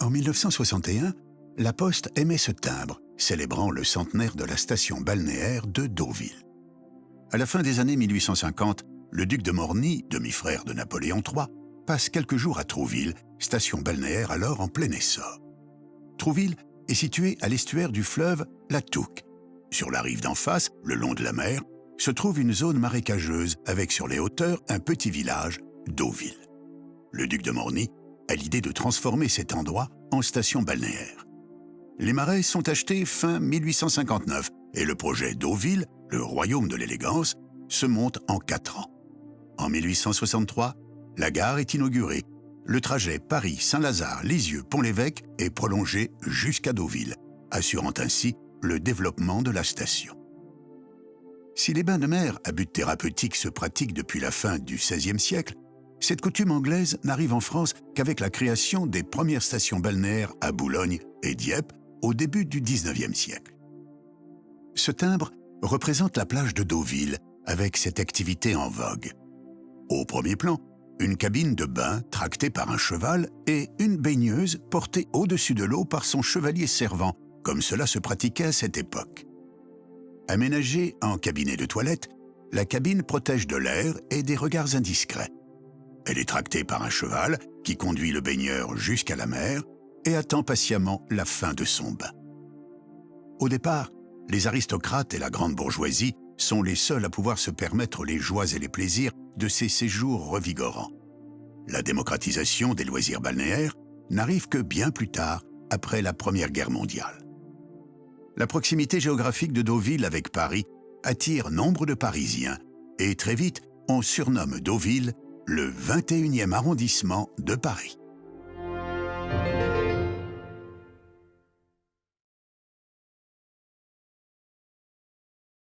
En 1961, la Poste émet ce timbre, célébrant le centenaire de la station balnéaire de Deauville. À la fin des années 1850, le duc de Morny, demi-frère de Napoléon III, passe quelques jours à Trouville, station balnéaire alors en plein essor. Trouville est située à l'estuaire du fleuve la Touques. Sur la rive d'en face, le long de la mer, se trouve une zone marécageuse avec sur les hauteurs un petit village, Deauville. Le duc de Morny a l'idée de transformer cet endroit en station balnéaire. Les marais sont achetés fin 1859 et le projet Deauville, le royaume de l'élégance, se monte en 4 ans. En 1863, la gare est inaugurée. Le trajet Paris-Saint-Lazare-Lisieux-Pont-l'Évêque est prolongé jusqu'à Deauville, assurant ainsi le développement de la station. Si les bains de mer à but thérapeutique se pratiquent depuis la fin du XVIe siècle, cette coutume anglaise n'arrive en France qu'avec la création des premières stations balnéaires à Boulogne et Dieppe au début du XIXe siècle. Ce timbre représente la plage de Deauville avec cette activité en vogue. Au premier plan, une cabine de bain tractée par un cheval et une baigneuse portée au-dessus de l'eau par son chevalier servant, comme cela se pratiquait à cette époque. Aménagée en cabinet de toilette, la cabine protège de l'air et des regards indiscrets. Elle est tractée par un cheval qui conduit le baigneur jusqu'à la mer et attend patiemment la fin de son bain. Au départ, les aristocrates et la grande bourgeoisie sont les seuls à pouvoir se permettre les joies et les plaisirs de ces séjours revigorants. La démocratisation des loisirs balnéaires n'arrive que bien plus tard, après la Première Guerre mondiale. La proximité géographique de Deauville avec Paris attire nombre de Parisiens et très vite, on surnomme Deauville le 21e arrondissement de Paris.